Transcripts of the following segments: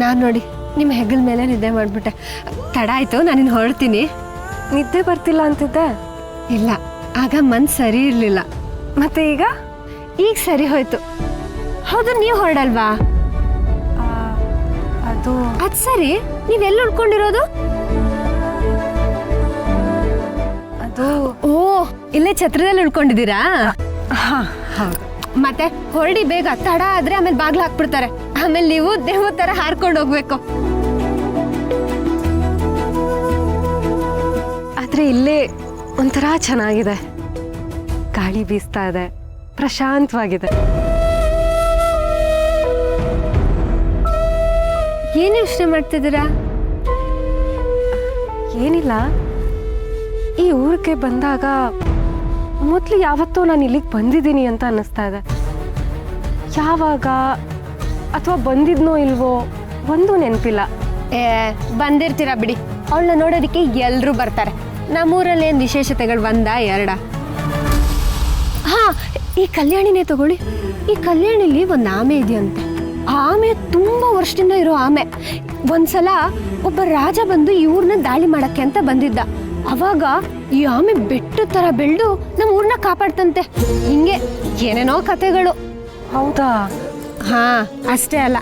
ನಾನು ನೋಡಿ ನಿಮ್ಮ ಹೆಗಲ ಮೇಲೆ ನಿದ್ದೆ ಮಾಡಿಬಿಟ್ಟೆ. ತಡ ಆಯಿತು, ನಾನಿನ್ನು ಹೊರಡ್ತೀನಿ. ನಿದ್ದೆ ಬರ್ತಿಲ್ಲ ಅಂತಿದ್ದೆ. ಇಲ್ಲ, ಆಗ ಮನ್ಸು ಸರಿ ಇರಲಿಲ್ಲ. ಮತ್ತೆ ಈಗ ಸರಿ ಹೋಯ್ತು. ಹೌದು, ನೀವು ಹೊರಡಲ್ವಾ? ಅದು ಸರಿ, ನೀವೆಲ್ಲಿ ಉಳ್ಕೊಂಡಿರೋದು? ಅದು ಓ, ಇಲ್ಲೇ ಛತ್ರದಲ್ಲಿ ಉಳ್ಕೊಂಡಿದ್ದೀರಾ? ಹೌದು. ಮತ್ತೆ ಹೊರಡಿ ಬೇಗ, ತಡ ಆದ್ರೆ ಆಮೇಲೆ ಬಾಗ್ಲು ಹಾಕ್ಬಿಡ್ತಾರೆ. ಆಮೇಲೆ ನೀವು ದೇವ ತರ ಹಾರ್ಕೊಂಡು ಹೋಗ್ಬೇಕು. ಆದ್ರೆ ಇಲ್ಲೇ ಒಂಥರ ಚೆನ್ನಾಗಿದೆ, ಗಾಳಿ ಬೀಸ್ತಾ ಇದೆ, ಪ್ರಶಾಂತವಾಗಿದೆ. ಏನು ಯೋಚನೆ ಮಾಡ್ತಿದ್ದೀರಾ? ಏನಿಲ್ಲ, ಈ ಊರಿಗೆ ಬಂದಾಗ ಮೊದಲು ಯಾವತ್ತೋ ನಾನು ಇಲ್ಲಿಗೆ ಬಂದಿದ್ದೀನಿ ಅಂತ ಅನ್ನಿಸ್ತಾ ಇದೆ. ಯಾವಾಗ ಅಥವಾ ಬಂದಿದ್ನೋ ಇಲ್ವೋ ಒಂದು ನೆನಪಿಲ್ಲ. ಬಂದಿರ್ತೀರಾ ಬಿಡಿ, ಅವಳನ್ನ ನೋಡೋದಕ್ಕೆ ಎಲ್ಲರೂ ಬರ್ತಾರೆ. ನಮ್ಮೂರಲ್ಲಿ ಏನು ವಿಶೇಷತೆಗಳು ಒಂದ ಎರಡ? ಹಾ, ಈ ಕಲ್ಯಾಣಿನೇ ತಗೊಳ್ಳಿ. ಈ ಕಲ್ಯಾಣಿಲಿ ಒಂದು ಆಮೆ ಇದೆಯಂತೆ. ಆಮೆ ತುಂಬಾ ವರ್ಷದಿಂದ ಇರೋ ಆಮೆ. ಒಂದ್ಸಲ ಒಬ್ಬ ರಾಜ ಬಂದು ಈ ಊರ್ನ ದಾಳಿ ಮಾಡಕ್ಕೆ ಅಂತ ಬಂದಿದ್ದ. ಅವಾಗ ಈ ಆಮೆ ಬೆಟ್ಟ ತರ ಬೆಳೆದು ನಮ್ಮ ಊರ್ನ ಕಾಪಾಡ್ತಂತೆ. ಹಿಂಗೆ ಏನೇನೋ ಕತೆಗಳು. ಹೌದಾ? ಹಾ, ಅಷ್ಟೇ ಅಲ್ಲ,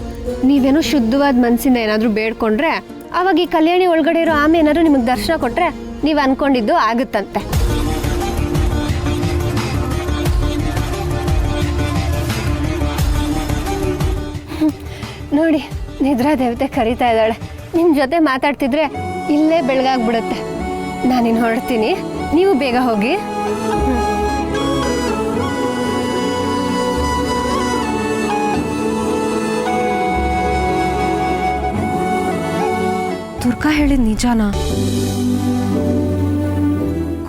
ನೀವೇನೋ ಶುದ್ಧವಾದ ಮನ್ಸಿಂದ ಏನಾದ್ರೂ ಬೇಡ್ಕೊಂಡ್ರೆ ಅವಾಗ ಈ ಕಲ್ಯಾಣಿ ಒಳಗಡೆ ಇರೋ ಆಮೆ ಏನಾದ್ರು ನಿಮಗೆ ದರ್ಶನ ಕೊಟ್ರೆ ನೀವು ಅನ್ಕೊಂಡಿದ್ದು ಆಗುತ್ತಂತೆ. ನೋಡಿ, ನಿದ್ರಾ ದೇವತೆ ಕರೀತಾ ಇದ್ದಾಳೆ. ನಿಮ್ಮ ಜೊತೆ ಮಾತಾಡ್ತಿದ್ರೆ ಇಲ್ಲೇ ಬೆಳಗಾಗ್ಬಿಡುತ್ತೆ. ನಾನಿನ್ನು ಹೊರಡ್ತೀನಿ, ನೀವು ಬೇಗ ಹೋಗಿ. ದುರ್ಗಾ ಹೇಳಿದ ನಿಜಾನಾ?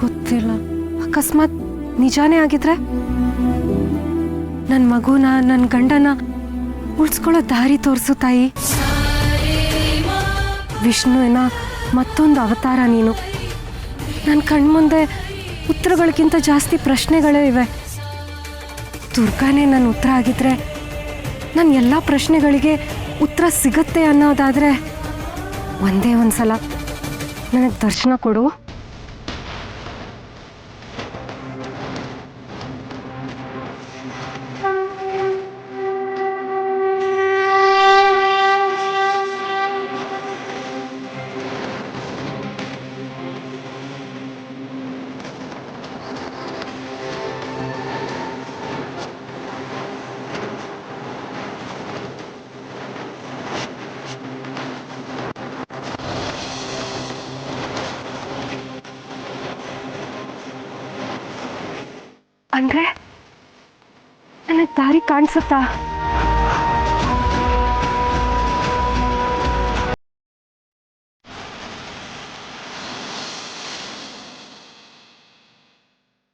ಗೊತ್ತಿಲ್ಲ. ಅಕಸ್ಮಾತ್ ನಿಜಾನೇ ಆಗಿದ್ರೆ ನನ್ನ ಮಗುನ, ನನ್ನ ಗಂಡನ ಉಳಿಸ್ಕೊಳ್ಳೋ ದಾರಿ ತೋರಿಸು ತಾಯಿ. ವಿಷ್ಣುವಿನ ಮತ್ತೊಂದು ಅವತಾರ ನೀನು. ನನ್ನ ಕಣ್ಮುಂದೆ ಉತ್ತರಗಳಿಗಿಂತ ಜಾಸ್ತಿ ಪ್ರಶ್ನೆಗಳೇ ಇವೆ. ದುರ್ಗಾನೇ ನನ್ನ ಉತ್ತರ ಆಗಿದ್ರೆ, ನನ್ನ ಎಲ್ಲ ಪ್ರಶ್ನೆಗಳಿಗೆ ಉತ್ತರ ಸಿಗತ್ತೆ ಅನ್ನೋದಾದರೆ ಒಂದೇ ಒಂದ್ಸಲ ನನಗೆ ದರ್ಶನ ಕೊಡು. ಅಂದ್ರೆ ನನಗೆ ದಾರಿ ಕಾಣಿಸುತ್ತಾ?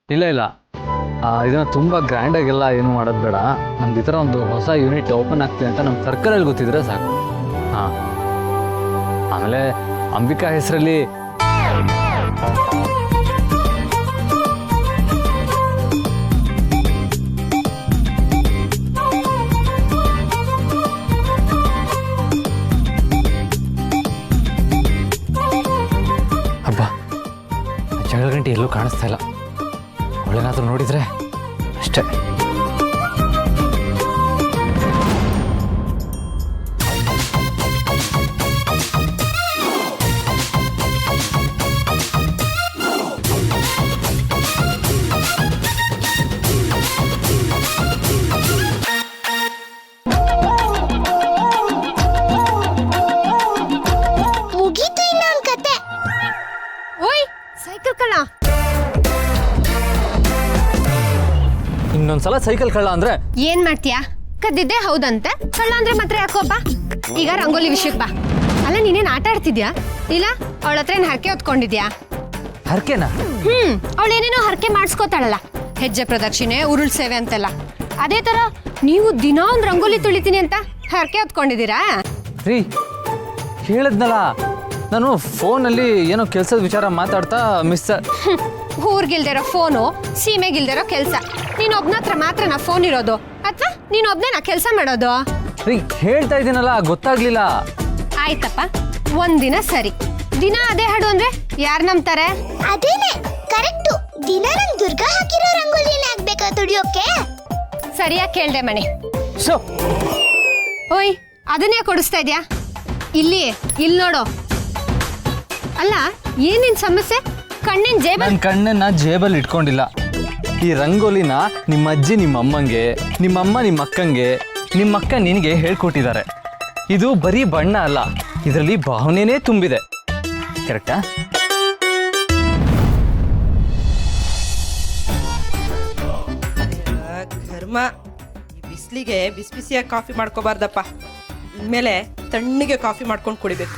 ಇಲ್ಲ ಇಲ್ಲ, ಇದನ್ನು ತುಂಬ ಗ್ರ್ಯಾಂಡಾಗೆಲ್ಲ ಏನು ಮಾಡೋದು ಬೇಡ. ನಮ್ದು ಈ ಥರ ಒಂದು ಹೊಸ ಯೂನಿಟ್ ಓಪನ್ ಆಗ್ತಿದೆ ಅಂತ ನಮ್ಮ ಸರ್ಕಲಲ್ಲಿ ಗೊತ್ತಿದ್ರೆ ಸಾಕು. ಹಾಂ, ಆಮೇಲೆ ಅಂಬಿಕಾ ಹೆಸರಲ್ಲಿ ಹಬ್ಬ ಜಗಳಗಂಟೆ ಎಲ್ಲೂ ಕಾಣಿಸ್ತಾ ಇಲ್ಲ. ಅವಳೇನಾದರೂ ನೋಡಿದರೆ ಅಷ್ಟೇ. ಮುಗೀತು ಇನ್ನೊಂದು ಕತೆ. ಓಯ್, ಸೈಕಲ್ ಕಳ್ಳ! ಇನ್ನೊಂದ್ಸಲ ಸೈಕಲ್ ಕಳ್ಳ ಅಂದ್ರೆ ಏನ್ ಮಾಡ್ತೀಯಾ? ಕದ್ದಿದ್ದೆ ಹೌದಂತೆ, ಕಳ್ಳ ಅಂದ್ರೆ ಮಾತ್ರ ಯಾಕೋಪ್ಪ? ಈಗ ರಂಗೋಲಿ ವಿಷಯಕ್ಕೆ ಬಾ. ಅಲ್ಲ, ನೀನೇನ್ ಆಟ ಆಡ್ತಿದ್ಯಾ? ಇಲ್ಲ ಅವಳ ಹತ್ರ ಏನ್ ಹರಕೆ ಹೊತ್ಕೊಂಡಿದ್ಯಾ? ಹರಕೆನಾ? ಅವಳೇನೇನೋ ಹರಕೆ ಮಾಡಿಸ್ಕೋತಾಳಲ್ಲ, ಹೆಜ್ಜೆ ಪ್ರದಕ್ಷಿಣೆ, ಉರುಳ್ ಸೇವೆ ಅಂತೆಲ್ಲ. ಅದೇ ತರ ನೀವು ದಿನ ಒಂದ್ ರಂಗೋಲಿ ತುಳಿತೀನಿ ಅಂತ ಹರಕೆ ಹೊತ್ಕೊಂಡಿದ್ದೀರಾ? ರೀ, ಹೇಳಿದ್ನಲ್ಲ, ನಾನು ಫೋನಲ್ಲಿ ಏನೋ ಕೆಲಸದ ವಿಚಾರ ಮಾತಾಡ್ತಾ ಮಿಸ್. ಊರ್ಗಿಲ್ದಿರೋ ಫೋನು, ಸೀಮೆಗಿಲ್ದಿರೋ ಕೆಲಸ. ನೀನೊಬ್ನ ಹತ್ರ ಮಾತ್ರ ನಾ ಫೋನ್ ಇರೋದು, ಅಥವಾ ನೀನೊಬ್ನೇ ನಾ ಕೆಲಸ ಮಾಡೋದು? ರೀ, ಹೇಳ್ತಾ ಇದ್ದೀನಲ್ಲ, ಗೊತ್ತಾಗ್ಲಿಲ್ಲ. ಆಯ್ತಪ್ಪ, ಒಂದಿನ ಸರಿ. ದಿನ ಅದೇ ಹಾಡು ಅಂದ್ರೆ ಯಾರು ನಂಬ್ತಾರೆ? ಅದೇನೆ ಕರೆಕ್ಟು. ದಿನ ನನ್ ದುರ್ಗಾ ಹಾಕಿರೋ ರಂಗೋಲಿನೇ ಆಗ್ಬೇಕಾ ತುಡಿಯೋಕೆ? ಸರಿಯಾಗಿ ಕೇಳ್ದೆ ಮಣಿ. ಸೊ ಓಯ್, ಅದನ್ನೇ ಕೊಡಿಸ್ತಾ ಇದ್ಯಾ? ಇಲ್ಲಿ ನೋಡು. ಅಲ್ಲ, ಏನಿನ್ ಸಮಸ್ಯೆ? ಕಣ್ಣಿನ ಜೇಬಲ್ ನನ್ನ ಕಣ್ಣನ್ನ ಜೇಬಲ್ಲಿ ಇಟ್ಕೊಂಡಿಲ್ಲ. ಈ ರಂಗೋಲಿನ ನಿಮ್ಮ ಅಜ್ಜಿ ನಿಮ್ಮ ಅಮ್ಮಂಗೆ, ನಿಮ್ಮಮ್ಮ ನಿಮ್ಮ ಅಕ್ಕಂಗೆ, ನಿಮ್ಮ ಅಕ್ಕ ನಿನಗೆ ಹೇಳ್ಕೊಟ್ಟಿದ್ದಾರೆ. ಇದು ಬರೀ ಬಣ್ಣ ಅಲ್ಲ, ಇದರಲ್ಲಿ ಭಾವನೆನೇ ತುಂಬಿದೆ. ಕರೆಕ್ಟಾ? ಕರ್ಮ, ಈ ಬಿಸಿಲಿಗೆ ಬಿಸಿ ಬಿಸಿಯಾಗಿ ಕಾಫಿ ಮಾಡ್ಕೋಬಾರ್ದಪ್ಪ. ಇನ್ಮೇಲೆ ತಣ್ಣಗೆ ಕಾಫಿ ಮಾಡ್ಕೊಂಡು ಕುಡಿಬೇಕು.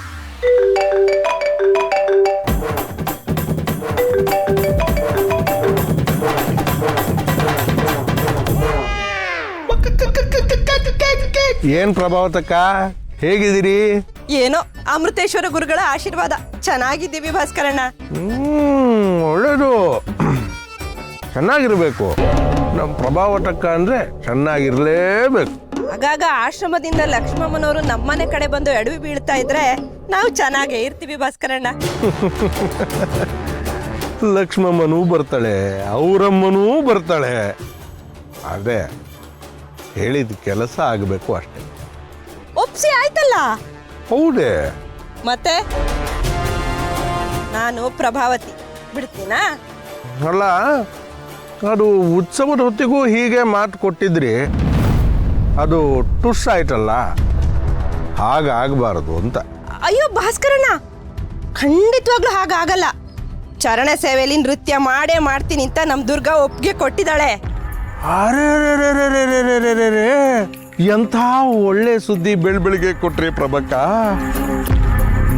ಏನ್ ಪ್ರಭಾವತಕ್ಕ, ಹೇಗಿದ್ದೀರಿ? ಏನೋ ಅಮೃತೇಶ್ವರ ಗುರುಗಳ ಆಶೀರ್ವಾದ. ಚೆನ್ನಾಗಿದ್ದೀವಿ ಭಾಸ್ಕರಣ್ಣ. ಒಳ್ಳೇದು, ಚೆನ್ನಾಗಿರ್ಬೇಕು. ನಮ್ಮ ಪ್ರಭಾವತಕ್ಕ ಅಂದ್ರೆ ಚೆನ್ನಾಗಿರ್ಲೇಬೇಕು. ಆಗಾಗ ಆಶ್ರಮದಿಂದ ಲಕ್ಷ್ಮಮ್ಮನವರು ನಮ್ಮನೆ ಕಡೆ ಬಂದು ಎಡವಿ ಬೀಳ್ತಾ ಇದ್ರೆ ನಾವು ಚೆನ್ನಾಗೇ ಇರ್ತೀವಿ ಭಾಸ್ಕರಣ್ಣ. ಲಕ್ಷ್ಮಮ್ಮನೂ ಬರ್ತಾಳೆ, ಅವರಮ್ಮನೂ ಬರ್ತಾಳೆ. ಅದೇ ಹೇಳಿದ ಕೆಲಸ ಆಗಬೇಕು ಅಷ್ಟೇ. ಒಪ್ಸಿ ಆಯ್ತಲ್ಲ. ಹೌದೇ? ಮತ್ತೆ ನಾನು ಪ್ರಭಾವತಿ ಬಿಡ್ತೀನಾ? ಅಲ್ಲ, ಅದು ಉತ್ಸವದ ಹೊತ್ತಿಗೂ ಹೀಗೆ ಮಾತು ಕೊಟ್ಟಿದ್ರಿ, ಅದು ಟುಸ್ ಆಯ್ತಲ್ಲ, ಹಾಗಾಗಬಾರದು ಅಂತ. ಅಯ್ಯೋ ಭಾಸ್ಕರಣ್ಣ, ಖಂಡಿತವಾಗ್ಲೂ ಹಾಗಾಗಲ್ಲ. ಚರಣ ಸೇವೆಯಲ್ಲಿ ನೃತ್ಯ ಮಾಡೇ ಮಾಡ್ತೀನಿ ಅಂತ ನಮ್ಮ ದುರ್ಗಾ ಒಪ್ಪಿಗೆ ಕೊಟ್ಟಿದ್ದಾಳೆ. ಅರೆ, ಎಂಥ ಒಳ್ಳೆ ಸುದ್ದಿ ಬೆಳಿಗ್ಗೆ ಕೊಟ್ರಿ ಪ್ರಭಕ್ಕ.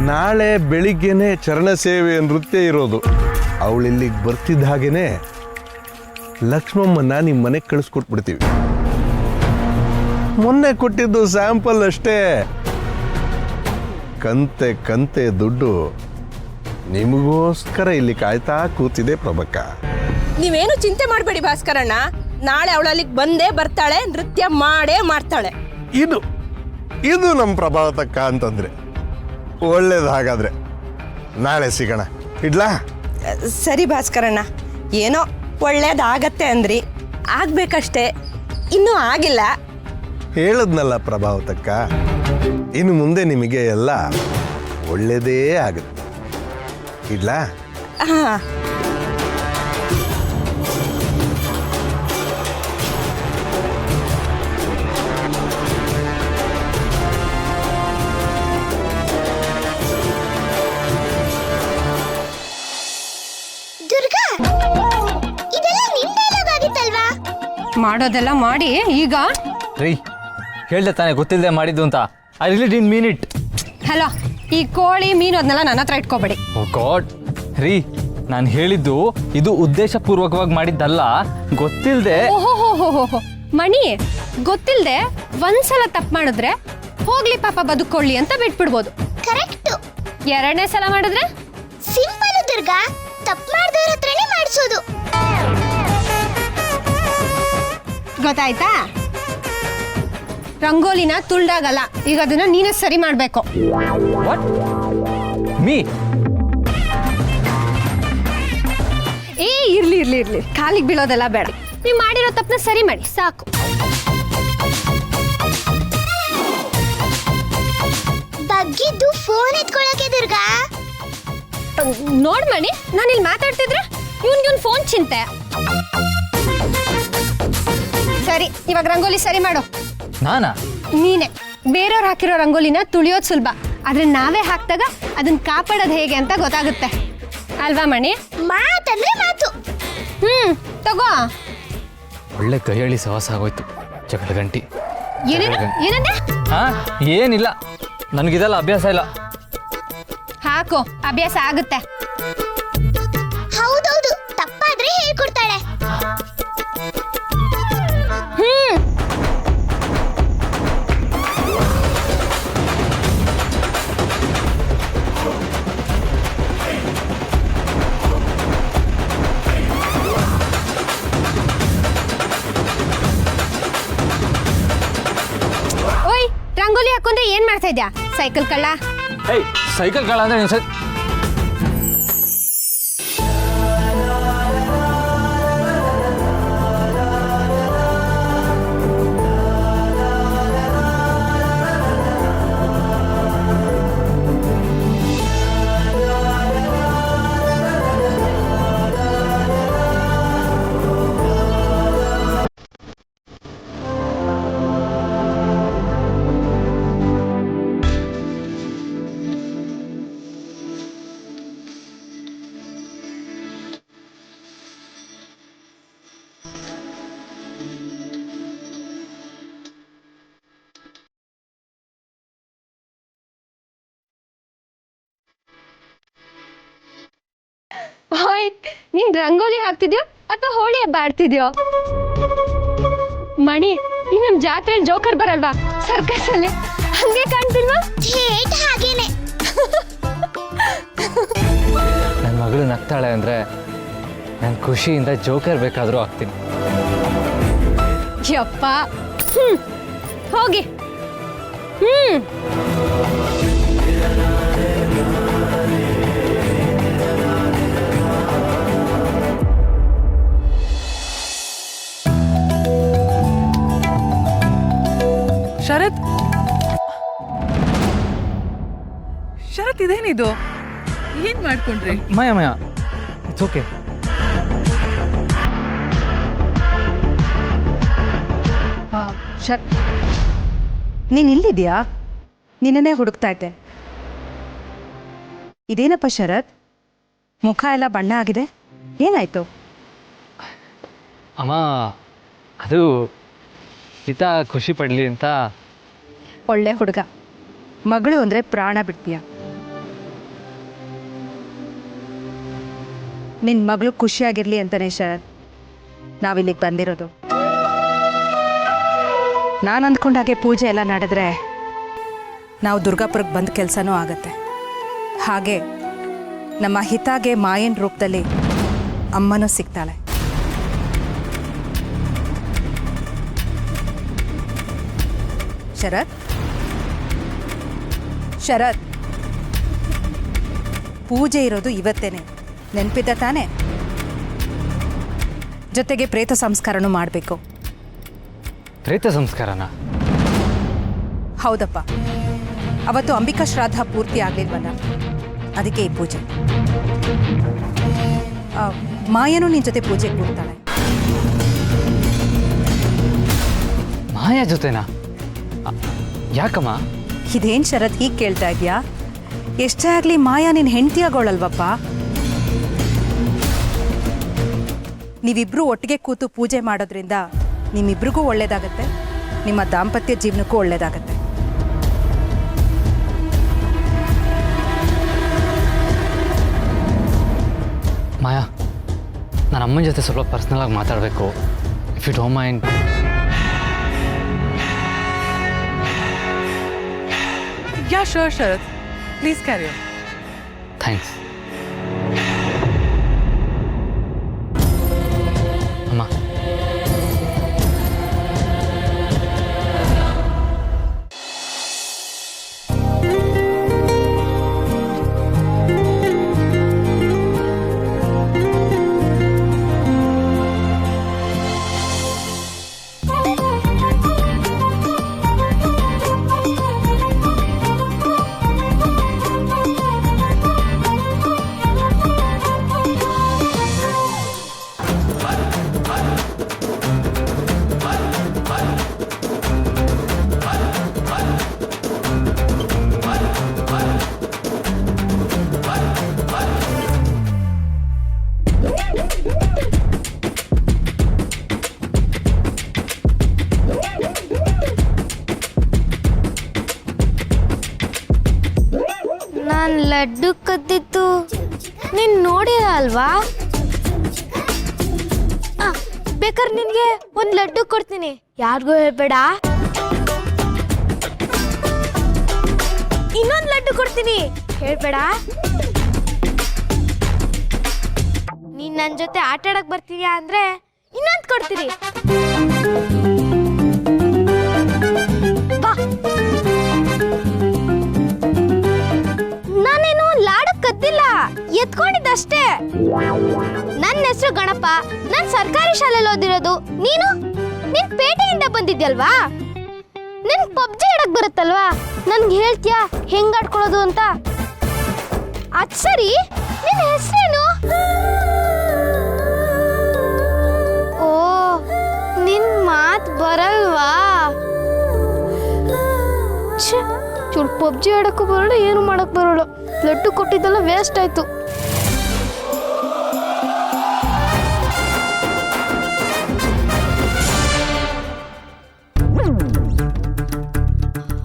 ನಾಳೆ ಬೆಳಿಗ್ಗೆನೆ ಚರಣ ಸೇವೆ ನೃತ್ಯ ಇರೋದು. ಅವಳಿಲ್ಲಿಗೆ ಬರ್ತಿದ್ದ ಹಾಗೇನೆ ಲಕ್ಷ್ಮಮ್ಮನ್ನ ನಿಮ್ಮ ಮನೆಗೆ ಕಳಿಸ್ಕೊಟ್ಬಿಡ್ತೀವಿ. ಮೊನ್ನೆ ಕೊಟ್ಟಿದ್ದು ಸ್ಯಾಂಪಲ್ ಅಷ್ಟೇ. ಕಂತೆ ಕಂತೆ ದುಡ್ಡು ನಿಮಗೋಸ್ಕರ ಇಲ್ಲಿ ಕಾಯ್ತಾ ಕೂತಿದೆ ಪ್ರಭಕ್ಕ. ನೀವೇನು ಚಿಂತೆ ಮಾಡಬೇಡಿ ಭಾಸ್ಕರಣ್ಣ, ನಾಳೆ ಅವಳಲ್ಲಿಗೆ ಬಂದೇ ಬರ್ತಾಳೆ, ನೃತ್ಯ ಮಾಡೇ ಮಾಡ್ತಾಳೆ. ಇದು ನಮ್ಮ ಪ್ರಭಾವತಕ್ಕ ಅಂತಂದ್ರೆ ಒಳ್ಳೇದು. ಹಾಗಾದ್ರೆ ನಾಳೆ ಸಿಗೋಣ, ಇಡ್ಲಾ? ಸರಿ ಭಾಸ್ಕರಣ್ಣ, ಏನೋ ಒಳ್ಳೇದಾಗತ್ತೆ ಅಂದ್ರಿ, ಆಗ್ಬೇಕಷ್ಟೇ, ಇನ್ನೂ ಆಗಿಲ್ಲ. ಹೇಳದ್ನಲ್ಲ ಪ್ರಭಾವತಕ್ಕ, ಇನ್ನು ಮುಂದೆ ನಿಮಗೆ ಎಲ್ಲ ಒಳ್ಳೇದೇ ಆಗುತ್ತೆ. ಇಡ್ಲಾ? ಹಾ, ದುರ್ಗಾ, ಇದೆಲ್ಲ ನಿನ್ ಡೈಲಾಗ್ ಆಗಿತ್ತಲ್ವಾ? ಮಾಡೋದೆಲ್ಲ ಮಾಡಿ ಈಗ ರೀ, ಹೇಳ್ದೆ ತಾನೇ ಗೊತ್ತಿಲ್ಲದೆ ಮಾಡಿದ್ದು ಅಂತ. I really didn't mean it. Hello, ಈ ಕೋಳಿ ಮೀನು ಅದನ್ನೆಲ್ಲ ನನ್ನ ಹತ್ರ ಇಟ್ಕೋಬೇಡಿ. ಓ ಗಾಡ್ ರೀ, ನಾನು ಹೇಳಿದ್ದು ಇದು ಉದ್ದೇಶಪೂರ್ವಕವಾಗಿ ಮಾಡಿದ್ದಲ್ಲ, ಗೊತ್ತಿಲ್ಲದೆ. ಓಹೋ ಮಣಿ, ಗೊತ್ತಿಲ್ದೆ ಒಂದ್ಸಲ ತಪ್ಪು ಮಾಡಿದ್ರೆ ಹೋಗ್ಲಿ ಪಾಪ ಬದುಕೊಳ್ಳಿ ಅಂತ ಬಿಟ್ಬಿಡ್ಬೋದು. ಕರೆಕ್ಟು. ಎರಡನೇ ಸಲ ಮಾಡಿದ್ರೆ ಸಿಂಪಲ್ ದುರ್ಗಾ, ತಪ್ಪು ಮಾಡ್ದವ್ರ ಹತ್ರನೇ ಮಾಡಿಸೋದು. ಗೊತ್ತಾಯ್ತಾ? ರಂಗೋಲಿನ ತುಳ್ದಾಗಲ್ಲ, ಈಗ ಅದನ್ನ ನೀನೇ ಸರಿ ಮಾಡ್ಬೇಕು. What me? ಇರ್ಲಿ ಕಾಲಿಗೆ ಬೀಳೋದೆಲ್ಲ ಬೇಡ. ನೀವು ಮಾಡಿರೋ ತಪ್ಪನ್ನ ಸರಿ ಮಾಡಿ ಸಾಕು. ಬಗ್ಗಿದ್ದು ಫೋನ್ ಎತ್ಕೊಳಕ್ಕೆ ದುರ್ಗಾ. ನೋಡ್ ಮಣಿ, ನಾನು ಇಲ್ಲಿ ಮಾತಾಡ್ತಿದ್ರೆ ಇವನ್ಗೆ ಫೋನ್ ಚಿಂತೆ. ಸರಿ, ಇವಾಗ ರಂಗೋಲಿ ಸರಿ ಮಾಡು. ನಾನಾ? ನೀನೆ. ಬೇರೆಯವ್ರು ಹಾಕಿರೋ ರಂಗೋಲಿನ ತುಳಿಯೋದು ಸುಲಭ, ಆದ್ರೆ ನಾವೇ ಹಾಕ್ದಾಗ ಅದನ್ನ ಕಾಪಾಡೋದು ಹೇಗೆ ಅಂತ ಗೊತ್ತಾಗುತ್ತೆ ಅಲ್ವಾ ಮಣಿ? ಮಾತಂದ್ರೆ ಮಾತು. ತಗೋ. ಒಳ್ಳೆ ಕೈಯಳಿ ಸವಾಸ ಆಗೋಯ್ತು. ಜಗಳ ಗಂಟಿ. ಏನಂದೆ? ಹಾ, ಏನಿಲ್ಲ, ನನಗಿದೆಲ್ಲ ಅಭ್ಯಾಸ ಇಲ್ಲ. ಹಾಕು, ಅಭ್ಯಾಸ ಆಗುತ್ತೆ. ಹೌದೌದು, ತಪ್ಪಾದ್ರೆ ಹೇಳ್ಕೊಡ್ತಾಳೆ. ಓಯ್, ರಂಗೋಲಿ ಹಾಕೊಂಡ್ರೆ ಏನ್ ಮಾಡ್ತಾ ಇದ್ಯಾ? ಸೈಕಲ್ ಕಳ್ಳ. ಏಯ್ ಸೈಕಲ್ ಕಾಳ ಅಂದರೆ ನೀವು ಓಯ್ ನೀನ್ ರಂಗೋಲಿ ಹಾಕ್ತಿದ್ಯೋ ಅಥವಾ ಹೋಳಿ ಹಬ್ಬ ಆಡ್ತಿದ್ಯೋ? ಮಣಿ ಈ ನಮ್ ಜಾತ್ರೆ ಜೋಕರ್ ಬರಲ್ವಾ ಸರ್ಕಸ್ ಅಲ್ಲಿ, ಹಂಗೆ ಕಾಣ್ತಿಲ್ವಾ? ಥೇಟ್ ಹಾಗೇನೆ. ನನ್ನ ಮಗಳು ನಗ್ತಾಳೆ ಅಂದರೆ ನಾನು ಖುಷಿಯಿಂದ ಜೋಕರ್ ಬೇಕಾದರೂ ಆಗ್ತೀನಿ. ಯಪ್ಪ ಹೋಗಿ. ಶರತ್ ಶರತ್ ಇದೇನಿದು? ಏನ್ ಮಾಡ್ಕೊಂಡ್ರಿ? ಮಯ ಇಟ್ಸ್ ಓಕೆ. ನೀನು ಇಲ್ಲಿದ್ಯಾ? ನಿನ್ನನ್ನೇ ಹುಡುಕ್ತಾ ಇದ್ದೆ. ಇದೇನಪ್ಪ ಶರತ್, ಮುಖ ಎಲ್ಲ ಬಣ್ಣ ಆಗಿದೆ, ಏನಾಯ್ತು? ಅಮ್ಮ ಅದು ಹಿತಾ ಖುಷಿ ಪಡಲಿ ಅಂತ. ಒಳ್ಳೆ ಹುಡುಗ, ಮಗಳು ಅಂದರೆ ಪ್ರಾಣ ಬಿಡ್ತೀಯ. ನಿನ್ನ ಮಗಳು ಖುಷಿಯಾಗಿರಲಿ ಅಂತಲೇ ಶರತ್ ನಾವಿಲ್ಲಿಗೆ ಬಂದಿರೋದು. ನಾನು ಅಂದ್ಕೊಂಡಾಗೆ ಪೂಜೆ ಎಲ್ಲ ನಡೆದ್ರೆ ನಾವು ದುರ್ಗಾಪುರಕ್ಕೆ ಬಂದ ಕೆಲಸನೂ ಆಗತ್ತೆ. ಹಾಗೆ ನಮ್ಮ ಹಿತಾಗೆ ಮಾಯನ್ ರೂಪದಲ್ಲಿ ಅಮ್ಮನೂ ಸಿಗ್ತಾಳೆ. ಶರತ್ ಪೂಜೆ ಇರೋದು ಇವತ್ತೇನೆ, ನೆನಪಿದ್ದ ತಾನೆ? ಜೊತೆಗೆ ಪ್ರೇತ ಸಂಸ್ಕಾರನೂ ಮಾಡಬೇಕು. ಪ್ರೇತ ಸಂಸ್ಕಾರನ? ಹೌದಪ್ಪ, ಅವತ್ತು ಅಂಬಿಕಾ ಶ್ರಾದ್ದ ಪೂರ್ತಿ ಆಗಲಿಲ್ವಲ್ಲ, ಅದಕ್ಕೆ ಈ ಪೂಜೆ. ಮಾಯನೂ ನಿನ್ನ ಜೊತೆ ಪೂಜೆಗೆ ಕೂಡ್ತಾಳೆ. ಮಾಯಾ ಜೊತೆನಾ? ಯಾಕಮ್ಮ? ಇದೇನು ಶರತ್ ಹೀಗೆ ಕೇಳ್ತಾ ಇದೆಯಾ? ಎಷ್ಟೇ ಆಗಲಿ ಮಾಯಾ ನಿನ್ನ ಹೆಂಡತಿ ಆಗೋಳಲ್ವಪ್ಪ. ನೀವಿಬ್ರು ಒಟ್ಟಿಗೆ ಕೂತು ಪೂಜೆ ಮಾಡೋದ್ರಿಂದ ನಿಮ್ಮಿಬ್ರಿಗೂ ಒಳ್ಳೇದಾಗತ್ತೆ, ನಿಮ್ಮ ದಾಂಪತ್ಯ ಜೀವನಕ್ಕೂ ಒಳ್ಳೇದಾಗತ್ತೆ. ಮಾಯಾ, ನನ್ನ ಅಮ್ಮನ ಜೊತೆ ಸ್ವಲ್ಪ ಪರ್ಸ್ನಲ್ ಆಗಿ ಮಾತಾಡಬೇಕು. If you don't mind. Ya sure Sharath, please carry on. Thanks ಅಮ್ಮ. ನಾನ್ ಲಡ್ಡು ಕದ್ದಿತ್ತು ನೀನ್ ನೋಡಿರ ಅಲ್ವಾ? ಬೇಕಾದ್ರೆ ನಿನ್ಗೆ ಒಂದ್ ಲಡ್ಡು ಕೊಡ್ತೀನಿ, ಯಾರಿಗೂ ಹೇಳ್ಬೇಡ. ಇನ್ನೊಂದ್ ಲಡ್ಡು ಕೊಡ್ತೀನಿ, ಹೇಳ್ಬೇಡ. ನೀನ್ ನನ್ ಜೊತೆ ಆಟ ಆಡಕ್ ಬರ್ತೀಯಾ ಅಂದ್ರೆ ಇನ್ನೊಂದ್ ಕೊಡ್ತೀನಿ, ಬಾ. ಎತ್ಕೊಂಡಿದ್ದಷ್ಟೇ. ನನ್ನ ಹೆಸರು ಗಣಪ, ನಾನ್ ಸರ್ಕಾರಿ ಶಾಲೆಯಲ್ಲಿ ಓದಿರೋದು. ನೀನ್ ಪೇಟೆಯಿಂದ ಬಂದಿದ್ಯಲ್ವಾ? ನಿನ್ ಪಬ್ಜಿ ಆಡಕ್ ಬರುತ್ತಲ್ವಾ? ನನ್ಗೆ ಹೇಳ್ತೀಯಾ ಹೆಂಗ್ ಆಡ್ಕೊಳ್ಳೋದು ಅಂತ? ಅದ್ ಸರಿ, ನಿನ್ ಹೆಸರೇನು? ಓ, ನಿನ್ ಮಾತ್ ಬರಲ್ವಾ? ಚೂರು ಪಬ್ಜಿ ಆಡಕ್ಕೂ ಬರೋಣ, ಏನು ಮಾಡಕ್ ಬರೋಣ. ಲಡ್ಡು ಕೊಟ್ಟಿದ್ದೆಲ್ಲ ವೇಸ್ಟ್ ಆಯ್ತು.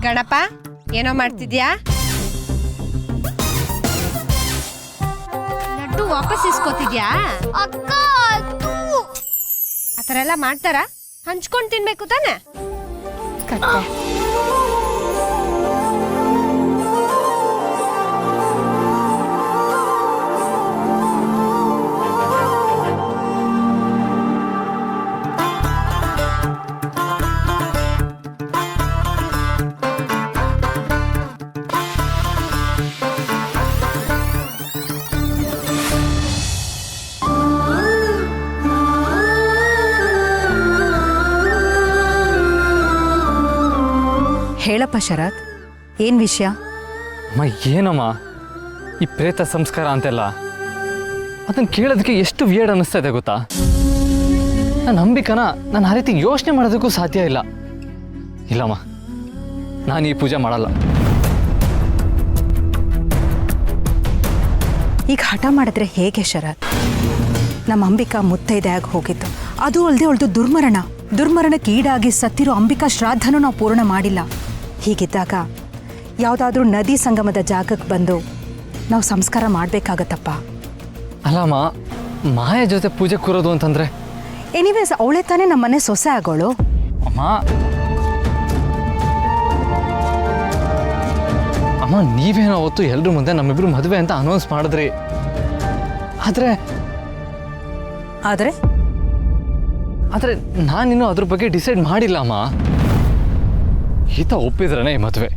ಗಣಪ, ಏನೋ ಮಾಡ್ತಿದ್ಯಾ? ಲಡ್ಡು ವಾಪಸ್ ಇಸ್ಕೋತಿದ್ಯಾ? ಅಕ್ಕ, ಆ ಥರ ಎಲ್ಲ ಮಾಡ್ತಾರ? ಹಂಚ್ಕೊಂಡು ತಿನ್ಬೇಕು ತಾನೆ? ಕತ್ತೆ. ಹೇಳಪ್ಪ ಶರತ್, ಏನು ವಿಷಯ? ಅಮ್ಮ ಏನಮ್ಮ ಈ ಪ್ರೇತ ಸಂಸ್ಕಾರ ಅಂತೆಲ್ಲ ಅದನ್ನು ಕೇಳೋದಕ್ಕೆ ಎಷ್ಟು ವಿಯರ್ಡ್ ಅನ್ನಿಸ್ತಾ ಇದೆ ಗೊತ್ತಾ? ನನ್ನ ಅಂಬಿಕನ ನಾನು ಆ ರೀತಿ ಯೋಚನೆ ಮಾಡೋದಕ್ಕೂ ಸಾಧ್ಯ ಇಲ್ಲ. ಇಲ್ಲಮ್ಮ, ನಾನು ಈ ಪೂಜೆ ಮಾಡಲ್ಲ. ಈಗ ಹಠ ಮಾಡಿದ್ರೆ ಹೇಗೆ ಶರತ್? ನಮ್ಮ ಅಂಬಿಕಾ ಮುತ್ತೈದೆ ಆಗಿ ಹೋಗಿತ್ತು. ಅದು ಅಲ್ಲದೆ ಅವಳದು ದುರ್ಮರಣಕ್ಕೆ ಈಡಾಗಿ ಸತ್ತಿರೋ ಅಂಬಿಕಾ ಶ್ರಾದ್ದನೂ ನಾವು ಪೂರ್ಣ ಮಾಡಿಲ್ಲ. ಹೀಗಿದ್ದಾಗ ಯಾವುದಾದ್ರೂ ನದಿ ಸಂಗಮದ ಜಾಗಕ್ಕೆ ಬಂದು ನಾವು ಸಂಸ್ಕಾರ ಮಾಡಬೇಕಾಗತ್ತಪ್ಪ. ಅಲ್ಲಮ್ಮ, ಮಾಯ ಜೊತೆ ಪೂಜೆ ಕೂರೋದು ಅಂತಂದ್ರೆ? ಎನಿವೇಸ್, ಅವಳೇ ತಾನೇ ನಮ್ಮ ಮನೆ ಸೊಸೆ ಆಗೋಳು. ಅಮ್ಮ ನೀವೇನೋ ಅವತ್ತು ಎಲ್ರ ಮುಂದೆ ನಮ್ಮಿಬ್ರು ಮದುವೆ ಅಂತ ಅನೌನ್ಸ್ ಮಾಡಿದ್ರಿ. ಆದರೆ ನಾನಿನ್ನೂ ಅದ್ರ ಬಗ್ಗೆ ಡಿಸೈಡ್ ಮಾಡಿಲ್ಲ ಅಮ್ಮ. ಈತ ಒಪ್ಪಿದ್ರೇ ಈ ಮದುವೆ.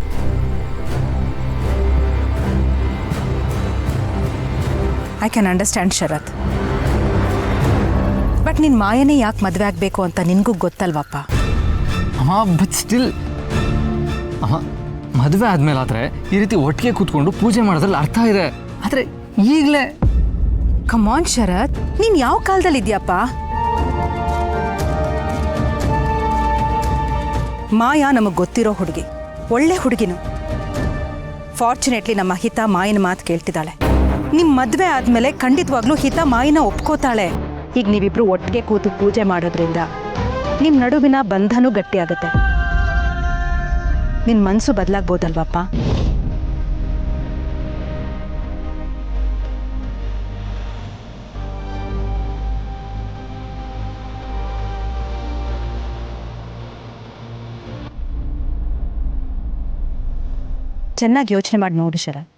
I can understand Sharath, but ನಿನ್ನ ಮಾಯನೇ ಯಾಕೆ ಮದುವೆ ಆಗಬೇಕು ಅಂತ ನಿನಗೂ ಗೊತ್ತಲ್ವಪ್ಪ? ಅಮ್ಮ ಬಟ್ ಸ್ಟಿಲ್ ಅಮ್ಮ, ಮದುವೆ ಆದ್ಮೇಲಾದ್ರೆ ಈ ರೀತಿ ಒಟ್ಟಿಗೆ ಕೂತ್ಕೊಂಡು ಪೂಜೆ ಮಾಡೋದ್ರಲ್ಲಿ ಅರ್ಥ ಇದೆ. ಆದರೆ ಈಗಲೇ ಕಮಾನ್ ಶರತ್, ನೀನು ಯಾವ ಕಾಲದಲ್ಲಿ ಇದೆಯಪ್ಪ? ಮಾಯಾ ನಮಗೆ ಗೊತ್ತಿರೋ ಹುಡುಗಿ, ಒಳ್ಳೆ ಹುಡುಗಿನು. ಫಾರ್ಚುನೇಟ್ಲಿ ನಮ್ಮ ಹಿತ ಮಾಯಿನ ಮಾತು ಕೇಳ್ತಿದ್ದಾಳೆ. ನಿಮ್ಮ ಮದುವೆ ಆದಮೇಲೆ ಖಂಡಿತವಾಗ್ಲೂ ಹಿತ ಮಾಯಿನ ಒಪ್ಕೋತಾಳೆ. ಈಗ ನೀವಿಬ್ರು ಒಟ್ಟಿಗೆ ಕೂತು ಪೂಜೆ ಮಾಡೋದ್ರಿಂದ ನಿಮ್ಮ ನಡುವಿನ ಬಂಧನೂ ಗಟ್ಟಿಯಾಗುತ್ತೆ. ನಿನ್ನ ಮನಸ್ಸು ಬದಲಾಗ್ಬೋದಲ್ವಪ್ಪ? ಚೆನ್ನಾಗಿ ಯೋಚನೆ ಮಾಡಿ ನೋಡು ಶರತ್,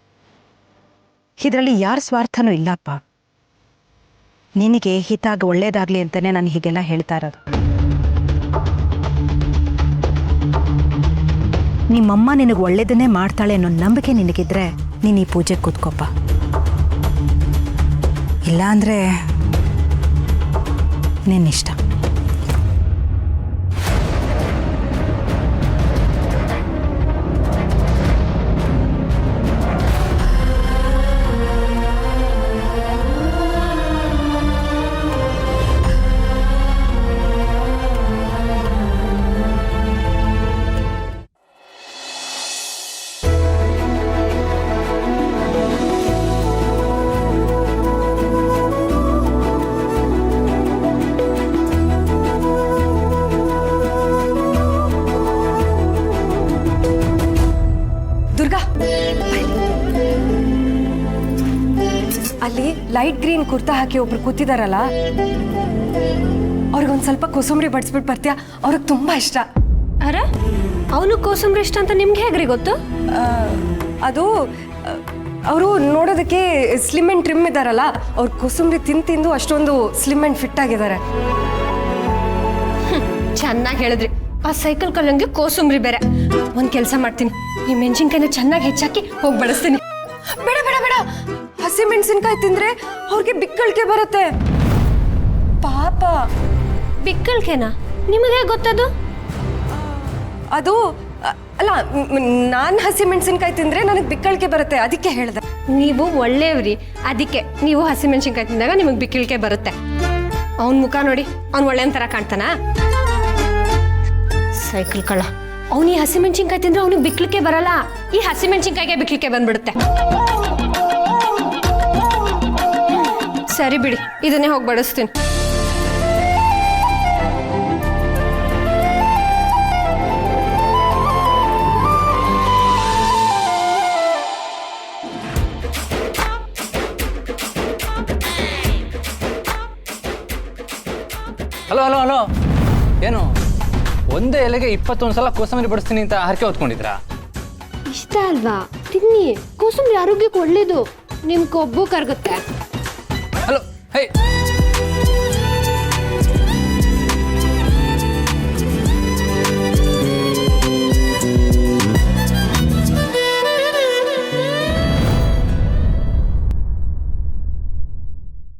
ಇದರಲ್ಲಿ ಯಾರ ಸ್ವಾರ್ಥನೂ ಇಲ್ಲಪ್ಪ. ನಿನಗೆ ಹಿತಾಗ ಒಳ್ಳೇದಾಗ್ಲಿ ಅಂತಾನೆ ನಾನು ಹೀಗೆಲ್ಲ ಹೇಳ್ತಾ ಇರೋದು. ನಿಮ್ಮಮ್ಮ ನಿನಗೆ ಒಳ್ಳೇದನ್ನೇ ಮಾಡ್ತಾಳೆ ಅನ್ನೋ ನಂಬಿಕೆ ನಿನಗಿದ್ರೆ ನೀನು ಈ ಪೂಜೆಗೆ ಕೂತ್ಕೋಪ್ಪ. ಇಲ್ಲ ಅಂದರೆ ನಿನ್ನಿಷ್ಟ. ಅಲ್ಲಿ ಲೈಟ್ ಗ್ರೀನ್ ಕುರ್ತಾ ಹಾಕಿ ಒಬ್ರು ಕೂತಿದಾರಲ್ಲ, ಅವ್ರಿಗೊಂದು ಸ್ವಲ್ಪ ಕೋಸಂಬರಿ ಬಡಿಸ್ಬಿಟ್ಟು ಬರ್ತೀಯಾ? ಅವ್ರಿಗೆ ತುಂಬ ಇಷ್ಟ. ಅರೆ, ಅವನು ಕೋಸಂಬರಿ ಇಷ್ಟ ಅಂತ ನಿಮ್ಗೆ ಹೇಗ್ರಿ ಗೊತ್ತು? ಅದು ಅವರು ನೋಡೋದಕ್ಕೆ ಸ್ಲಿಮ್ ಆ್ಯಂಡ್ ಟ್ರಿಮ್ ಇದ್ದಾರಲ್ಲ, ಅವ್ರು ಕೋಸಂಬರಿ ತಿಂದು ಅಷ್ಟೊಂದು ಸ್ಲಿಮ್ ಆ್ಯಂಡ್ ಫಿಟ್ ಆಗಿದ್ದಾರೆ. ಚೆನ್ನಾಗಿ ಹೇಳಿದ್ರಿ. ಆ ಸೈಕಲ್ ಕಲ್ಲಂಗೆ ಕೋಸಂಬರಿ ಬೇರೆ. ಒಂದು ಕೆಲಸ ಮಾಡ್ತೀನಿ, ಈ ಮೆಣಸಿನ್ಕಾಯಿನ ಚೆನ್ನಾಗಿ ಹೆಚ್ಚಾಕಿ ಹೋಗಿ ಬಡಿಸ್ತೀನಿ. ಬೇಡ ಬೇಡ ಬೇಡ, ಹಸಿಮೆಣಸಿನ್ಕಾಯಿ ತಿಂದ್ರೆ ಅವ್ರಿಗೆ ಬಿಕ್ಕಳಿಕೆ ಬರುತ್ತೆ. ಪಾಪ. ಬಿಕ್ಕಳ್ಕೆನಾ? ನಿಮಗೆ ಗೊತ್ತದು? ಅದು ಅಲ್ಲ, ನಾನು ಹಸಿಮೆಣಸಿನ್ಕಾಯಿ ತಿಂದ್ರೆ ನನಗೆ ಬಿಕ್ಕಳಿಕೆ ಬರುತ್ತೆ, ಅದಕ್ಕೆ ಹೇಳ್ದೆ. ನೀವು ಒಳ್ಳೆಯವ್ರಿ, ಅದಕ್ಕೆ ನೀವು ಹಸಿಮೆಣಸಿನ್ಕಾಯಿ ತಿಂದಾಗ ನಿಮಗೆ ಬಿಕ್ಕಳಿಕೆ ಬರುತ್ತೆ. ಅವನ ಮುಖ ನೋಡಿ, ಅವ್ನು ಒಳ್ಳೆಯ ಥರ ಕಾಣ್ತಾನ? ಸೈಕಲ್ ಕಳ್ಳ. ಅವ್ನು ಈ ಹಸಿಮೆಣಸಿನ್ಕಾಯಿ ತಿಂದ್ರೆ ಅವನಿಗೆ ಬಿಕ್ಕಳಿಕೆ ಬರಲ್ಲ, ಈ ಹಸಿಮೆಣಸಿನ್ಕಾಯಿಗೆ ಬಿಕ್ಕಳಿಕೆ ಬಂದ್ಬಿಡುತ್ತೆ. ಸರಿ ಬಿಡಿ, ಇದನ್ನೇ ಹೋಗಿ ಬಡಿಸ್ತೀನಿ. ಹಲೋ ಹಲೋ ಹಲೋ, ಏನು ಒಂದೇ ಎಲೆಗೆ 21 ಸಲ ಕೋಸಂಬರಿ ಬಡಿಸ್ತೀನಿ ಅಂತ ಹರಕೆ ಹೊತ್ಕೊಂಡಿದ್ರಾ? ಇಷ್ಟ ಅಲ್ವಾ? ತಿನ್ನಿ, ಕೋಸಂಬರಿ ಆರೋಗ್ಯಕ್ಕೆ ಒಳ್ಳೇದು, ನಿಮ್ ಕೊಬ್ಬು ಕರಗುತ್ತೆ. ಹಲೋ, ಹೇ